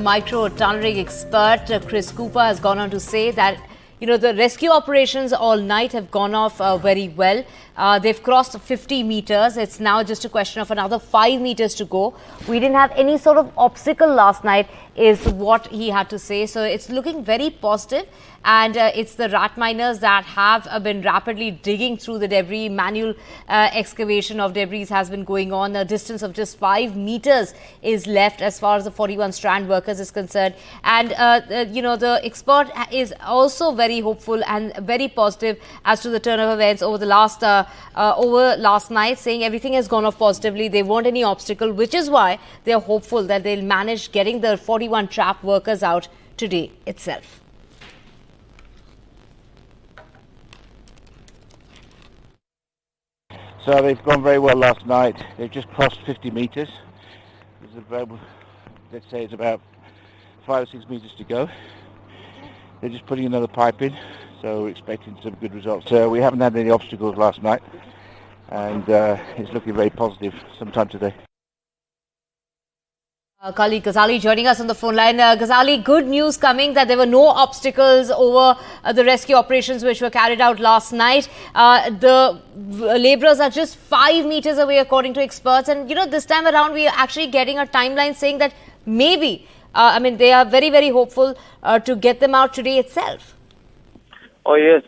Micro tunneling expert Chris Cooper has gone on to say that the rescue operations all night have gone off very well. They've crossed 50 meters. It's now just a question of another 5 meters to go. We didn't have any sort of obstacle last night, is what he had to say. So it's looking very positive. And it's the rat miners that have been rapidly digging through the debris. Manual excavation of debris has been going on. A distance of just 5 meters is left as far as the 41 strand workers is concerned. And, the expert is also very hopeful and very positive as to the turn of events over the last night, saying everything has gone off positively. There weren't any obstacle, which is why they are hopeful that they'll manage getting the 41 trapped workers out today itself. So they've gone very well last night. They've just crossed 50 meters. Let's say it's about 5 or 6 meters to go. They're just putting another pipe in, so we're expecting some good results. We haven't had any obstacles last night, and it's looking very positive sometime today. Colleague Ghazali joining us on the phone line. Ghazali, good news coming that there were no obstacles over the rescue operations which were carried out last night. The labourers are just 5 meters away according to experts, and this time around we are actually getting a timeline saying that maybe, they are very, very hopeful to get them out today itself. Oh yes,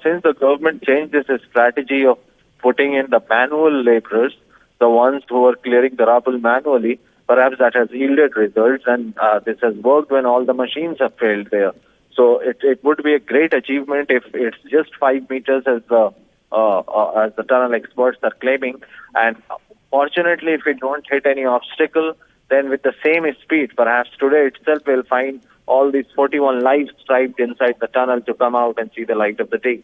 since the government changed this strategy of putting in the manual labourers, the ones who are clearing the rubble manually, perhaps that has yielded results, and this has worked when all the machines have failed there. So it would be a great achievement if it's just 5 meters as the tunnel experts are claiming. And fortunately, if we don't hit any obstacle, then with the same speed, perhaps today itself we'll find all these 41 lives striped inside the tunnel to come out and see the light of the day.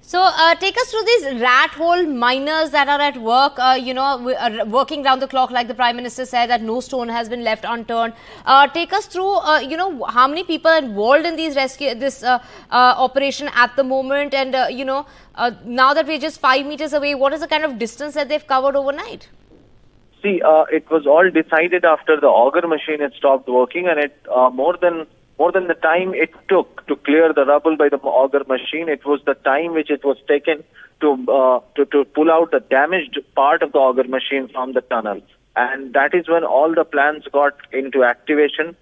So take us through these rat hole miners that are at work, working round the clock, like the Prime Minister said, that no stone has been left unturned. Take us through, how many people are involved in this operation at the moment, and, now that we're just 5 meters away, what is the kind of distance that they've covered overnight? See, it was all decided after the auger machine had stopped working, and it more than the time it took to clear the rubble by the auger machine, it was the time which it was taken to pull out the damaged part of the auger machine from the tunnel. And that is when all the plans got into activation,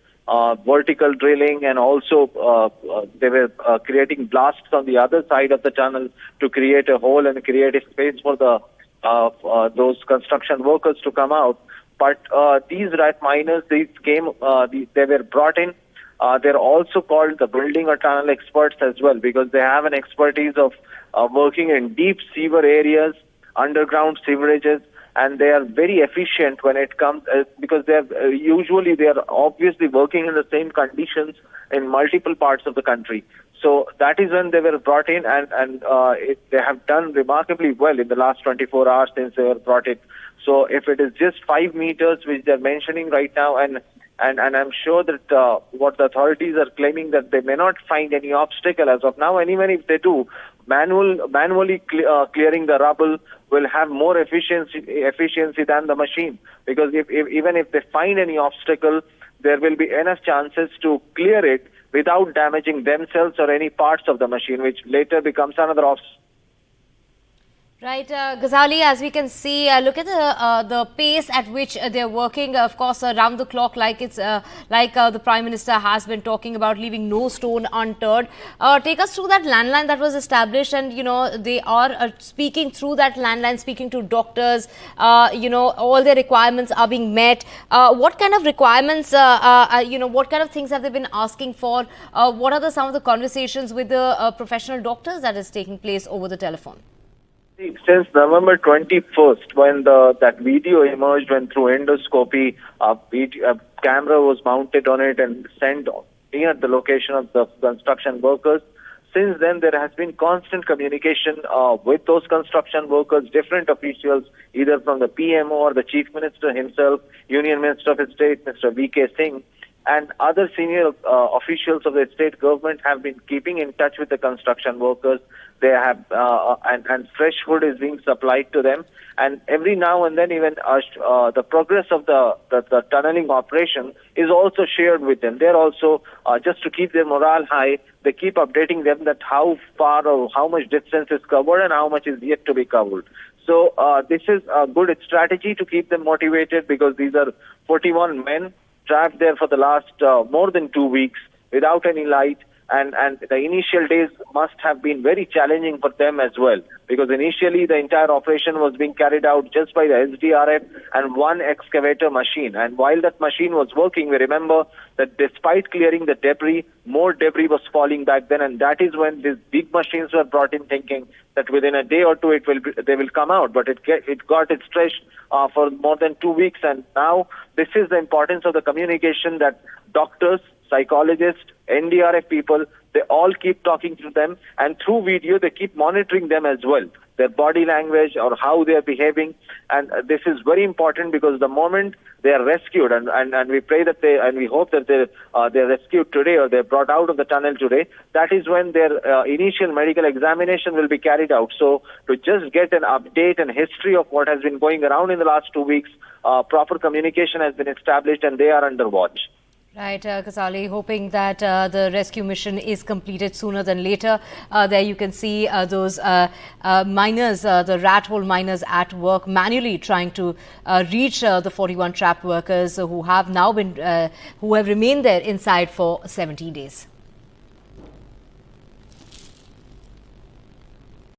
vertical drilling, and also they were creating blasts on the other side of the tunnel to create a hole and create a space for the those construction workers to come out. But these rat miners, they were brought in. They're also called the building or tunnel experts as well, because they have an expertise of working in deep sewer areas, underground sewerages, and they are very efficient when it comes, because they are obviously working in the same conditions in multiple parts of the country. So that is when they were brought in, and they have done remarkably well in the last 24 hours since they were brought in. So if it is just 5 meters, which they're mentioning right now, and I'm sure that what the authorities are claiming, that they may not find any obstacle as of now, and even if they do, manually clearing the rubble will have more efficiency than the machine, because even if they find any obstacle, there will be enough chances to clear it without damaging themselves or any parts of the machine, which later becomes another obstacle. Right, Ghazali, as we can see, look at the pace at which they're working, of course, around the clock, like the Prime Minister has been talking about, leaving no stone unturned. Take us through that landline that was established, and, they are speaking through that landline, speaking to doctors, all their requirements are being met. What kind of requirements, what kind of things have they been asking for? What are some of the conversations with the professional doctors that is taking place over the telephone? Since November 21st, when that video emerged, when through endoscopy, a camera was mounted on it and sent near the location of the construction workers, since then there has been constant communication with those construction workers, different officials, either from the PMO or the Chief Minister himself, Union Minister of State, Mr. V.K. Singh. and other senior officials of the state government have been keeping in touch with the construction workers. They have and fresh food is being supplied to them, and every now and then even the progress of the tunneling operation is also shared with them. They're also just to keep their morale high. They keep updating them that how far or how much distance is covered and how much is yet to be covered. So this is a good strategy to keep them motivated, because these are 41 men trapped there for the last more than 2 weeks without any light. And the initial days must have been very challenging for them as well, because initially the entire operation was being carried out just by the SDRF and one excavator machine. And while that machine was working, we remember that despite clearing the debris, more debris was falling back then, and that is when these big machines were brought in, thinking that within a day or two they will come out. But it got stretched for more than 2 weeks, and now this is the importance of the communication that doctors, psychologists, NDRF people, they all keep talking to them, and through video they keep monitoring them as well, their body language or how they are behaving. And this is very important, because the moment they are rescued, and we pray that and we hope that they're rescued today, or they're brought out of the tunnel today, that is when their initial medical examination will be carried out. So to just get an update and history of what has been going around in the last 2 weeks, proper communication has been established and they are under watch. Right, Kasali, hoping that the rescue mission is completed sooner than later. There you can see those miners, the rat hole miners at work, manually trying to reach the 41 trapped workers who have now been, who have remained there inside for 17 days.